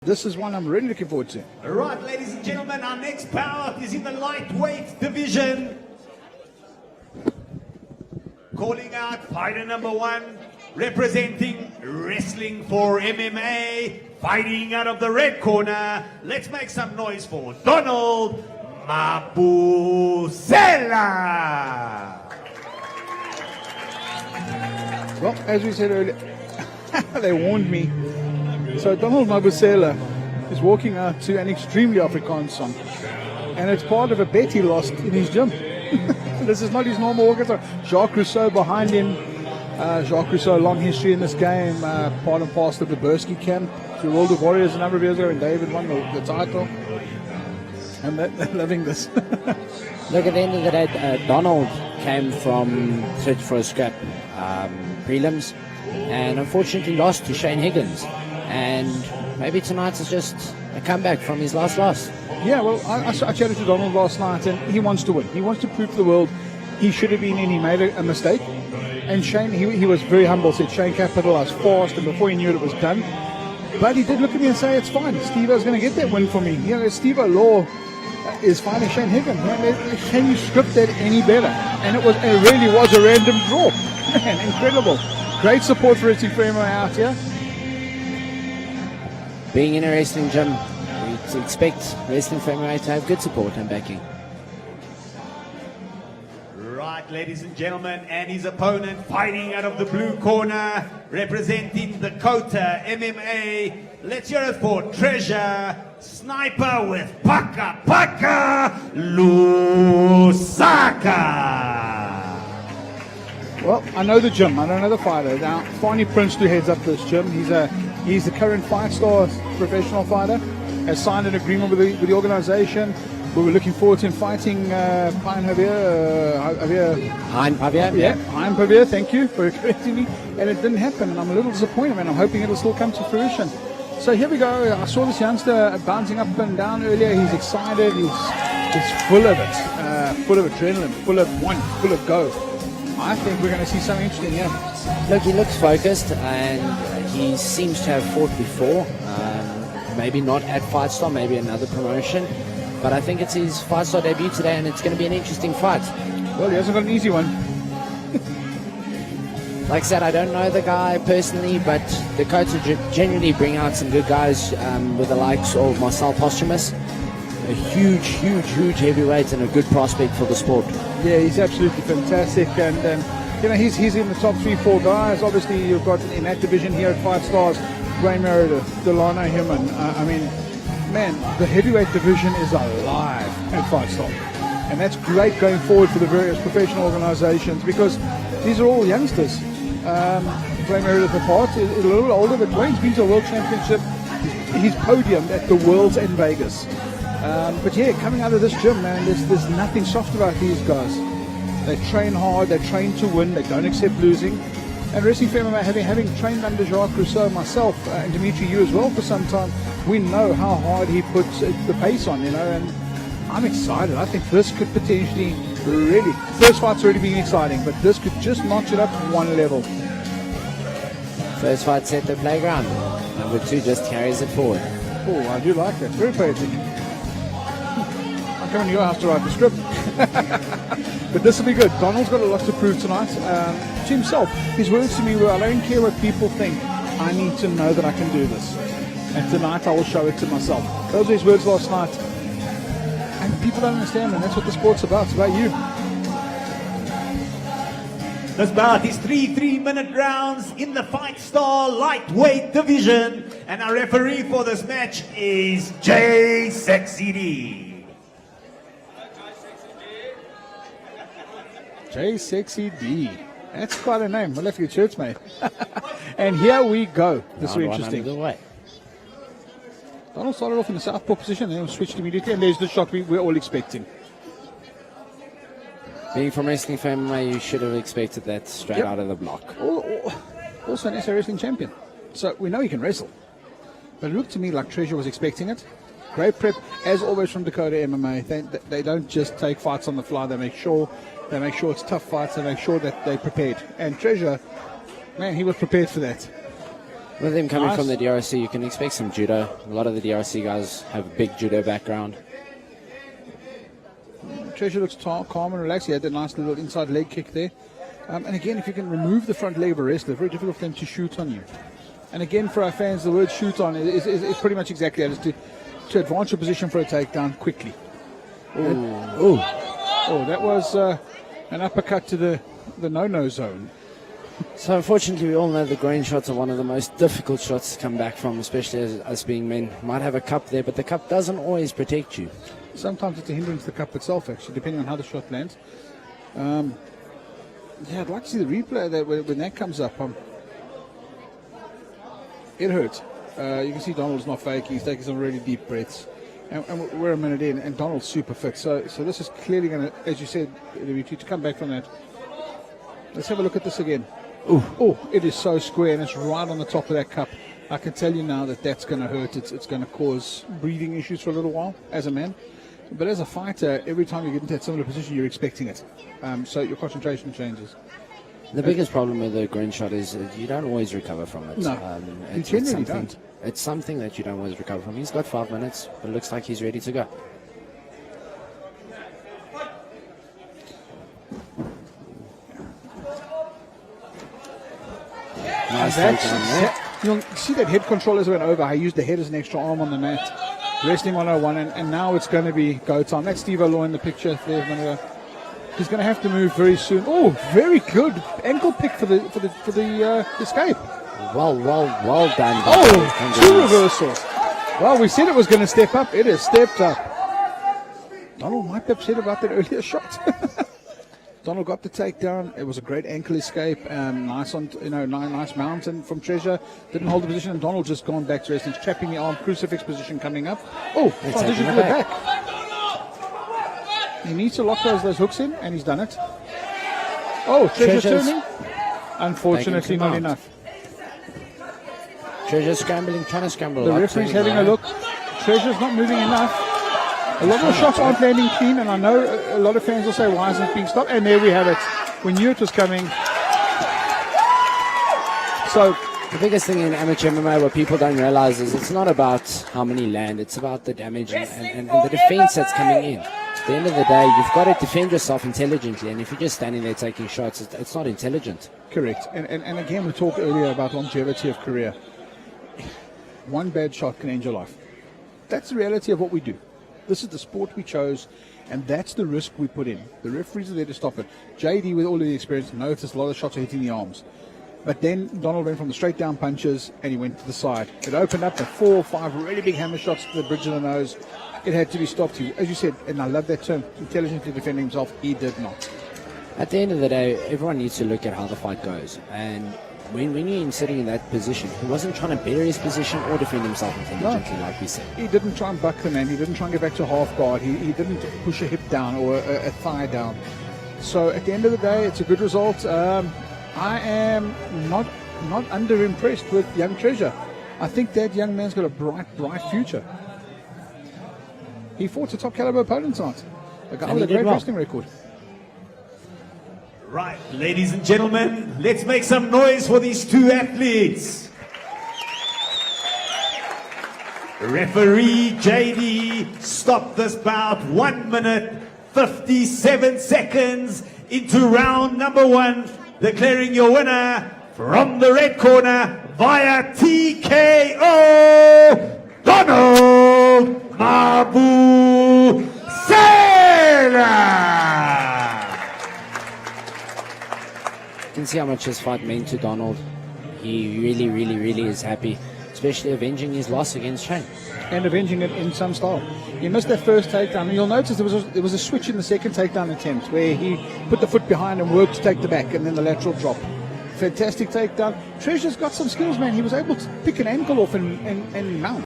this is one I'm really looking forward to. All right, ladies and gentlemen, our next bout is in the lightweight division. Calling out fighter number 1, representing Wrestling for MMA, fighting out of the red corner. Let's make some noise for Donald Mabusela. Well, as we said earlier, they warned me. So Donald Mabusela is walking out to an extremely Afrikaans song, and it's part of a bet he lost in his gym. This is not his normal walk. Jacques Rousseau behind him. Jacques Rousseau, long history in this game, part and parcel of the Bursky camp to World of Warriors a number of years ago, and David won the title. And they're loving this. Look, at the end of the day, Donald came from Search for a Scrap prelims, and unfortunately lost to Shane Higgins. And maybe tonight is just a comeback from his last loss. Yeah, well, I chatted to Donald last night, and he wants to win. He wants to prove to the world he should have been in. He made a mistake. And Shane, he was very humble, said Shane capitalized fast, and before he knew it was done. But he did look at me and say, it's fine. Steve-O's going to get that win for me. You know, Steve-O Law is fighting Shane Higgins. Man, can you script that any better? And it really was a random draw. Man, incredible. Great support for Wrestling for MMA out here. Being in a wrestling gym, we expect Wrestling for MMA to have good support and backing. Right, ladies and gentlemen, and his opponent fighting out of the blue corner, representing Decota MMA. Let's hear it for Tresure, sniper with Paka Lusaka. Well, I know the gym. I don't know the fighter. Now, Fani Prince, who heads up this gym, he's the current Fightstar professional fighter. Has signed an agreement with the organization. We were looking forward to him fighting Hein Pavia. Yeah. Hein Pavia, thank you for correcting me. And it didn't happen. I'm a little disappointed, man. I'm hoping it'll still come to fruition. So here we go. I saw this youngster bouncing up and down earlier. He's excited. He's full of it. Full of adrenaline. Full of full of go. I think we're going to see something interesting here. Look, he looks focused, and he seems to have fought before. Maybe not at Fightstar, maybe another promotion. But I think it's his Fightstar debut today, and it's going to be an interesting fight. Well, he hasn't got an easy one. Like I said, I don't know the guy personally, but Dakota generally bring out some good guys with the likes of Marcel Posthumus. A huge heavyweight and a good prospect for the sport. Yeah, he's absolutely fantastic, and you know, he's in the top 3-4 guys. Obviously, you've got in that division here at Five Stars, Ray Meredith, Delano Human. I mean, man, the heavyweight division is alive at Five Star, and that's great going forward for the various professional organizations, because these are all youngsters. Ray Meredith apart, is a little older, but Wayne's been to a world championship. He's podiumed at the Worlds in Vegas. But yeah, coming out of this gym, man, there's nothing soft about these guys. They train hard, they train to win, they don't accept losing. And Wrestling for MMA, having trained under Jacques Rousseau, myself, and Dimitri, you as well for some time, we know how hard he puts the pace on, you know, and I'm excited. I think this could potentially really, first fight's already been exciting, but this could just notch it up one level. First fight set the playground. Number 2 just carries it forward. Oh, I do like that. Very poetic. I'm coming to your house to write the script. But this will be good. Donald's got a lot to prove tonight to himself. His words to me were, I don't care what people think. I need to know that I can do this. And tonight I will show it to myself. Those were his words last night. And people don't understand, and that's what the sport's about. It's about you. This bout is 3 3-minute rounds in the Fightstar lightweight division. And our referee for this match is J Sexy D. J Sexy D. That's quite a name. We'll have to get shirts made. And here we go. This will be interesting. Donald started off in the southpaw position and then switched immediately, and there's the shot we're all expecting. Being from Wrestling for MMA, you should have expected that straight out of the block. Also an SA Wrestling champion. So we know he can wrestle. But it looked to me like Tresure was expecting it. Great prep, as always, from Decota MMA. They don't just take fights on the fly. They make sure it's tough fights. They make sure that they're prepared. And Tresure, man, he was prepared for that. With him coming Nice. from the DRC, you can expect some judo. A lot of the DRC guys have a big judo background. Tresure looks calm and relaxed. He had a nice little inside leg kick there. And again, if you can remove the front leg of a wrestler, very difficult for them to shoot on you. And again, for our fans, the word shoot on is pretty much exactly that. It's to advance your position for a takedown quickly. Oh, that was an uppercut to the no-no zone. So unfortunately, we all know the groin shots are one of the most difficult shots to come back from, especially as us being men. Might have a cup there, but the cup doesn't always protect you. Sometimes it's a hindrance to the cup itself, actually, depending on how the shot lands. Yeah, I'd like to see the replay of that when that comes up. It hurts. You can see Donald's not faking. He's taking some really deep breaths. And we're a minute in, and Donald's super fit. So this is clearly going to, as you said, to come back from that. Let's have a look at this again. Oh, it is so square, and it's right on the top of that cup. I can tell you now that that's going to hurt. It's going to cause breathing issues for a little while as a man. But as a fighter, every time you get into that similar position, you're expecting it. So your concentration changes. The biggest problem with the groin shot is you don't always recover from it. No, you generally don't. It's something that you don't always recover from. He's got 5 minutes, but it looks like he's ready to go. Nice takedown there. You'll see that head control as it went over. I used the head as an extra arm on the mat. Wrestling 101, and now it's going to be go time. That's Steve O'Law in the picture there. He's going to have to move very soon. Oh, very good ankle pick for the escape. Well done. Oh, 2 reversals. Well, we said it was going to step up. It has stepped up. Donald might be upset about that earlier shot. Donald got the takedown. It was a great ankle escape. Nice mount from Tresure. Didn't hold the position, and Donald just gone back to wrestling, trapping the arm, crucifix position coming up. Oh, transition to the back. He needs to lock those hooks in, and he's done it. Oh, Treasure turning. Unfortunately, not enough. Treasure scrambling, trying to scramble. The referee's having a look. Treasure's not moving enough. A lot of the shots aren't landing clean, and I know a lot of fans will say, why isn't it being stopped? And there we have it. We knew it was coming. So the biggest thing in amateur MMA, what people don't realize, is it's not about how many land, it's about the damage and the defense that's coming in. At the end of the day, you've got to defend yourself intelligently, and if you're just standing there taking shots, it's not intelligent. Correct. And again, we talked earlier about longevity of career. One bad shot can end your life. That's the reality of what we do. This is the sport we chose, and that's the risk we put in. The referees are there to stop it. JD, with all of the experience, noticed a lot of shots are hitting the arms. But then Donald went from the straight down punches, and he went to the side. It opened up to 4 or 5 really big hammer shots to the bridge of the nose. It had to be stopped. As you said, and I love that term, intelligently defending himself. He did not. At the end of the day, everyone needs to look at how the fight goes. And when you're sitting in that position, he wasn't trying to bury his position or defend himself intelligently, like we said. He didn't try and buck the man. He didn't try and get back to half guard. He didn't push a hip down or a thigh down. So at the end of the day, it's a good result. I am not under-impressed with young Tresure. I think that young man's got a bright future. He fought a top caliber opponent tonight. A guy with a great wrestling record. Right, ladies and gentlemen, let's make some noise for these 2 athletes. Referee JD stopped this bout 1 minute 57 seconds into round number 1, declaring your winner from the red corner via TKO, Donald Mabu Sela. You can see how much this fight meant to Donald. He really is happy, especially avenging his loss against Shane. And avenging it in some style. He missed that first takedown, and you'll notice there was a switch in the second takedown attempt where he put the foot behind and worked to take the back, and then the lateral drop. Fantastic takedown. Treasure's got some skills, man. He was able to pick an ankle off and mount.